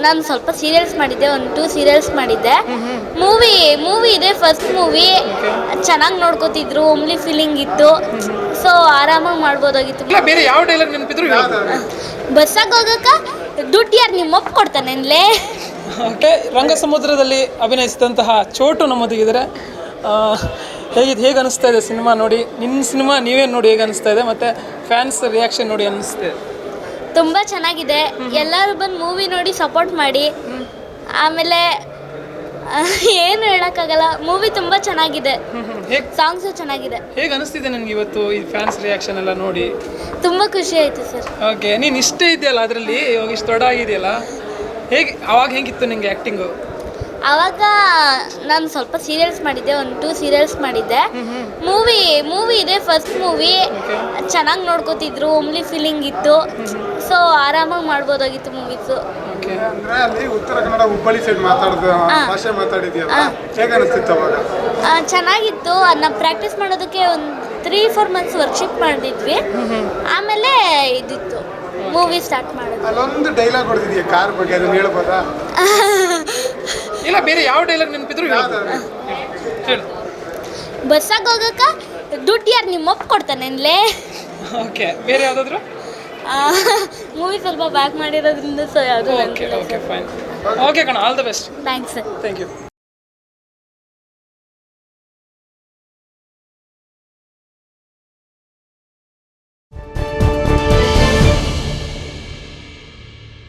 ನಾನು ಸ್ವಲ್ಪ ಸೀರಿಯಲ್ಸ್ ಮಾಡಿದ್ದೆ, 1-2 ಸೀರಿಯಲ್ಸ್ ಮಾಡಿದ್ದೆ. ಮೂವಿ ಇದೆ, ಫಸ್ಟ್ ಮೂವಿ. ಚೆನ್ನಾಗಿ ನೋಡ್ಕೋತಿದ್ರು, ಹೋಮ್ಲಿ ಫೀಲಿಂಗ್ ಇತ್ತು. ಸೊ ಆರಾಮಾಗಿ ಮಾಡ್ಬೋದಾಗಿತ್ತು. ಇಲ್ಲ ಬೇರೆ ಯಾವ ಡೈಲಾಗ್ ನೆನಪಿದ್ರು ಬಸ್ಸಾಗ ಹೋಗಕ್ಕ ದುಡ್ಡು ಯಾರು ನಿಮ್ಮಪ್ಪ ಕೊಡ್ತಾನೆನ್ಲೇ. ಓಕೆ, ರಂಗಸಮುದ್ರದಲ್ಲಿ ಅಭಿನಯಿಸಿದಂತಹ ಚೋಟು ನಮ್ಮೊಂದಿಗಿದ್ದಾರೆ. ಹೇಗೆ ಅನಿಸ್ತಾ ಇದೆ ಸಿನಿಮಾ ನೋಡಿ? ನಿಮ್ಮ ಸಿನಿಮಾ ನೀವೇ ನೋಡಿ ಹೇಗೆ ಅನಿಸ್ತಾ ಇದೆ, ಮತ್ತು ಫ್ಯಾನ್ಸ್ ರಿಯಾಕ್ಷನ್ ನೋಡಿ ಅನಿಸ್ತಿದೆ? ತುಂಬ ಚೆನ್ನಾಗಿದೆ. ಎಲ್ಲರೂ ಬಂದು ಮೂವಿ ನೋಡಿ ಸಪೋರ್ಟ್ ಮಾಡಿ. ಆಮೇಲೆ ಏನು ಹೇಳೋಕ್ಕಾಗಲ್ಲ, ಮೂವಿ ತುಂಬ ಚೆನ್ನಾಗಿದೆ. ಸಾಂಗ್ಸು ಚೆನ್ನಾಗಿದೆ. ಹೇಗೆ ಅನಿಸ್ತಿದೆ ನನಗೆ ಇವತ್ತು ಈ ಫ್ಯಾನ್ಸ್ ರಿಯಾಕ್ಷನ್ ಎಲ್ಲ ನೋಡಿ? ತುಂಬ ಖುಷಿ ಆಯಿತು ಸರ್. ಓಕೆ, ನೀನು ಇಷ್ಟ ಇದೆಯಲ್ಲ ಅದರಲ್ಲಿ, ಇವಾಗ ಇಷ್ಟು ದೊಡ್ಡ ಆಗಿದೆಯಲ್ಲ, ಅವಾಗ ಹೇಗಿತ್ತು ನಿಮಗೆ ಆ್ಯಕ್ಟಿಂಗು? ಆವಾಗ ನಾನು ಸ್ವಲ್ಪ ಸೀರಿಯಲ್ಸ್ ಮಾಡಿದ್ದೆ, 1-2 ಸೀರಿಯಲ್ಸ್ ಮಾಡಿದ್ದೆ. ಮೂವಿ ಇದೆ, ಫಸ್ಟ್ ಮೂವಿ. ಚೆನ್ನಾಗಿ ನೋಡ್ಕೋತಿದ್ರು, ಹೋಮ್ಲಿ ಫೀಲಿಂಗ್ ಇತ್ತು. ಸೊ ಆರಾಮಾಗಿ ಮಾಡ್ಬೋದಾಗಿತ್ತು ಮೂವೀಸು. ಅಂದ್ರೆ ಅಲ್ಲಿ ಉತ್ತರ ಕನ್ನಡ ಹುಬ್ಬಳ್ಳಿ ಸೈಡ್ ಭಾಷೆ ಮಾತಾಡಿದ್ಯಲ್ಲ, ಹೇಗೆ ಅನಿಸ್ತಿತ್ತು ಅವಾಗ? ಚೆನ್ನಾಗಿತ್ತು. ಅದನ್ನ ಪ್ರಾಕ್ಟೀಸ್ ಮಾಡೋದಕ್ಕೆ ಒಂದು 3-4 ಮಂತ್ಸ್ ವರ್ಕ್ಶಿಪ್ ಮಾಡಿದ್ವಿ. ಆಮೇಲೆ ಇದಿತ್ತು, ಮೂವಿ ಸ್ಟಾರ್ಟ್ ಮಾಡೋದು. ಅಲ್ಲೊಂದು ಡೈಲಾಗ್ ಹೊಡೆದಿದ್ಯಾ ಕಾರ್ ಬಗ್ಗೆ, ಅದನ್ನ ಹೇಳ್ಬೋದಾ? ಇಲ್ಲ ಬೇರೆ ಯಾವ ಡೈಲಾಗ್ ನೆನಪಿದ್ರು ಹೇಳು. ಬಸ್ಸಾಗ ಹೋಗಕ್ಕ ದುಡ್ಡು ಯಾರು ನಿಮ್ಮಪ್ಪ ಕೊಡ್ತಾನೆನ್ಲೇ. ಓಕೆ, ಬೇರೆ ಯಾವುದಾದ್ರು ಮೂವಿ ಸ್ವಲ್ಪ ಬ್ಯಾಕ್ ಮಾಡಿರೋದ್ರಿಂದ ಸೊ ಯಾವುದು. Okay fine. ಓಕೆ ಕಣ, all the best. Thanks sir. Thank you.